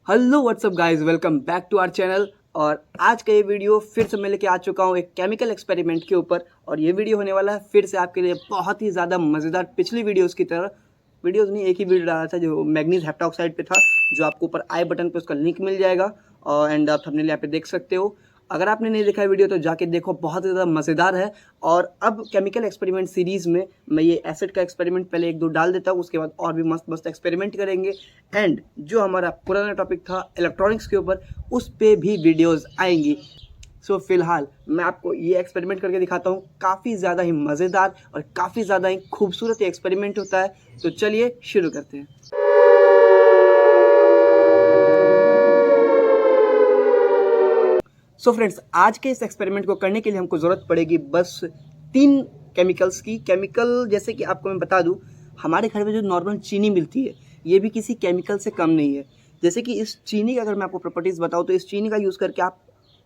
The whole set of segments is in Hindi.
Hello what's up guys, welcome back to our channel. और आज का ये वीडियो फिर से मैं लेके आ चुका हूँ एक केमिकल एक्सपेरिमेंट के ऊपर। और ये वीडियो होने वाला है फिर से आपके लिए बहुत ही ज़्यादा मज़ेदार। पिछली वीडियोस की तरह वीडियोस नहीं, एक ही वीडियो डाला था जो मैग्नीज हेप्टॉक्साइड पे था, जो आपको ऊपर आई बटन पे उसका लिंक मिल जाएगा और एंड आप थंबनेल यहाँ पे देख सकते हो। अगर आपने नहीं देखा है वीडियो तो जाके देखो, बहुत ज़्यादा मज़ेदार है। और अब केमिकल एक्सपेरिमेंट सीरीज़ में मैं ये एसिड का एक्सपेरिमेंट पहले एक दो डाल देता हूँ, उसके बाद और भी मस्त मस्त एक्सपेरिमेंट करेंगे। एंड जो हमारा पुराना टॉपिक था इलेक्ट्रॉनिक्स के ऊपर, उस पर भी वीडियोज़ आएंगी। सो फिलहाल मैं आपको ये एक्सपेरिमेंट करके दिखाता हूँ। काफ़ी ज़्यादा ही मज़ेदार और काफ़ी ज़्यादा ही खूबसूरत एक्सपेरिमेंट होता है। तो चलिए शुरू करते हैं। सो फ्रेंड्स, आज के इस एक्सपेरिमेंट को करने के लिए हमको ज़रूरत पड़ेगी बस 3 केमिकल्स की। केमिकल जैसे कि आपको मैं बता दूं, हमारे घर में जो नॉर्मल चीनी मिलती है ये भी किसी केमिकल से कम नहीं है। जैसे कि इस चीनी का अगर मैं आपको प्रॉपर्टीज़ बताऊं तो इस चीनी का यूज़ करके आप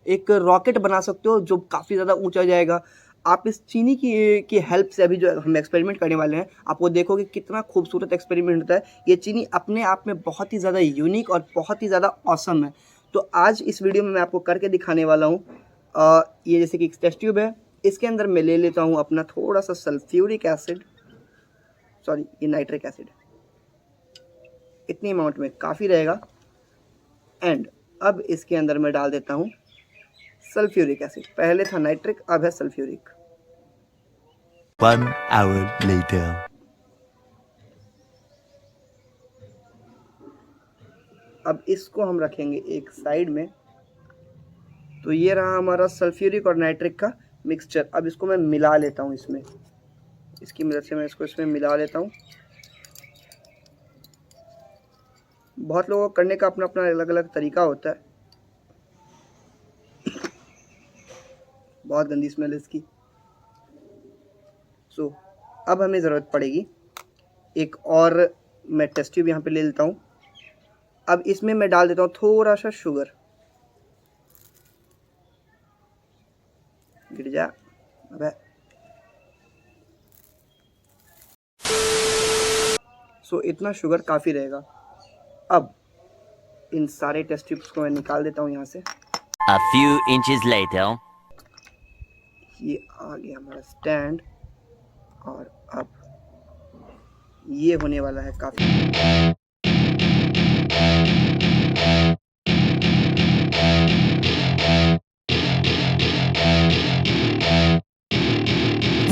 एक रॉकेट बना सकते हो जो काफ़ी ज़्यादा ऊँचा जाएगा। आप इस चीनी की हेल्प से, अभी जो हम एक्सपेरिमेंट करने वाले हैं, आपको देखोगे कितना खूबसूरत एक्सपेरिमेंट होता है। ये चीनी अपने आप में बहुत ही ज़्यादा यूनिक और बहुत ही ज़्यादा ऑसम है। तो आज इस वीडियो में मैं आपको करके दिखाने वाला हूँ। ये जैसे कि एक टेस्ट ट्यूब है, इसके अंदर मैं ले लेता हूँ अपना थोड़ा सा सल्फ्यूरिक एसिड, सॉरी ये नाइट्रिक एसिड, इतनी अमाउंट में काफ़ी रहेगा। एंड अब इसके अंदर मैं डाल देता हूँ सल्फ्यूरिक एसिड। पहले था नाइट्रिक, अब है सल्फ्यूरिक। 1 hour later. अब इसको हम रखेंगे एक साइड में। तो ये रहा हमारा सल्फ्यूरिक और नाइट्रिक का मिक्सचर। अब इसको मैं मिला लेता हूँ इसमें, इसकी मदद से मैं इसको इसमें मिला लेता हूँ। बहुत लोगों को करने का अपना अपना अलग अलग तरीका होता है। बहुत गंदी स्मेल है इसकी। सो अब हमें ज़रूरत पड़ेगी एक और, मैं टेस्ट ट्यूब यहाँ पे ले लेता हूँ। अब इसमें मैं डाल देता हूँ थोड़ा सा शुगर। गिर जा अबे। सो इतना शुगर काफ़ी रहेगा। अब इन सारे टेस्ट ट्यूब्स को मैं निकाल देता हूँ यहाँ से। A few inches later. ये आ गया हमारा स्टैंड और अब ये होने वाला है काफ़ी।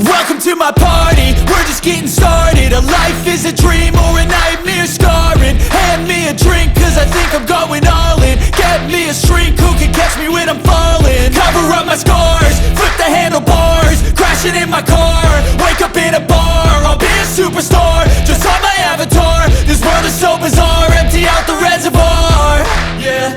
Welcome to my party, we're just getting started. A life is a dream or a nightmare scarring. Hand me a drink cause I think I'm going all in. Get me a shrink who can catch me when I'm falling. Cover up my scars, flip the handlebars. Crashing in my car, wake up in a bar. I'll be a superstar, just on my avatar. This world is so bizarre, empty out the reservoir. Yeah,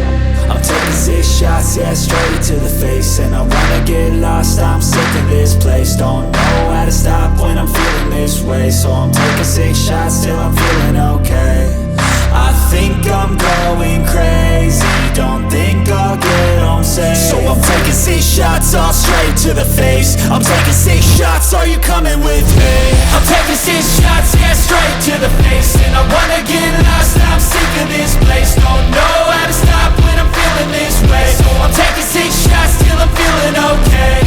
I'm taking 6 shots, yeah, straight to the face. And I wanna get lost, I'm sick of this place. Don't know how to stop when I'm feeling this way. So I'm taking 6 shots till I'm feeling okay. I think I'm going crazy, don't think I'll get home safe. So I'm taking 6 shots, all straight to the face. I'm taking 6 shots, are you coming with me? I'm taking 6 shots, yeah, straight to the face. And I wanna get lost, I'm sick of this place. Don't know how to stop when I'm feeling this way. So I'm taking 6 shots till I'm feeling okay.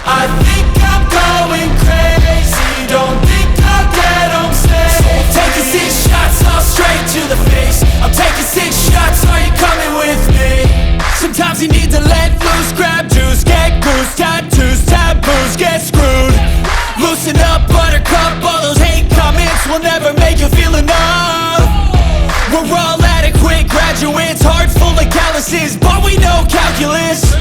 I think I'm going crazy, don't think I'll get home safe. So I'm taking 6 shots, all straight to the face. I'm taking 6 shots, are you coming with me? Sometimes you need to let loose, grab juice, get goose, tattoos, taboos, get screwed. Loosen up, buttercup, all those hate comments will never make you feel enough. We're all adequate graduates, hearts full of calluses, but we know calculus.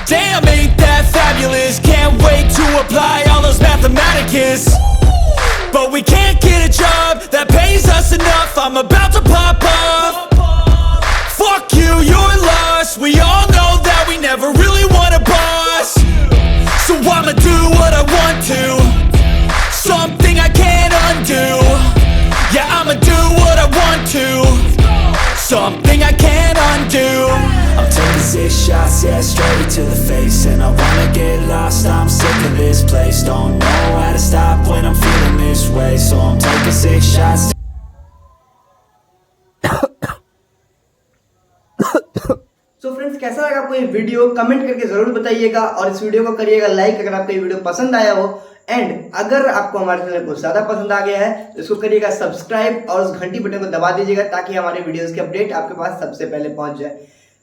Damn, ain't that fabulous? Can't wait to apply all those mathematicus. But we can't get a job that pays us enough. I'm about to pop up. Fuck you, you're lost. We all know that we never really want a boss. So I'ma do what I want to, something I can't undo. Yeah, I'ma do what I want to, something I can't undo. I'm taking 6 shots, yeah, straight to the face. And I wanna get lost, I'm sick of this place. Don't know how to stop when I'm feeling this way. So I'm taking 6 shots. So friends, कैसा लगा आपको ये वीडियो कमेंट करके जरूर बताइएगा और इस वीडियो को करिएगा लाइक अगर आपको ये वीडियो पसंद आया हो। एंड अगर आपको हमारे चैनल को ज्यादा पसंद आ गया है तो इसको करिएगा सब्सक्राइब और उस घंटी बटन को दबा दीजिएगा ताकि हमारे वीडियोस की अपडेट आपके पास सबसे पहले पहुंच जाए।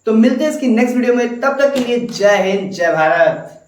तो मिलते हैं इसकी नेक्स्ट वीडियो में, तब तक के लिए जय हिंद जय भारत।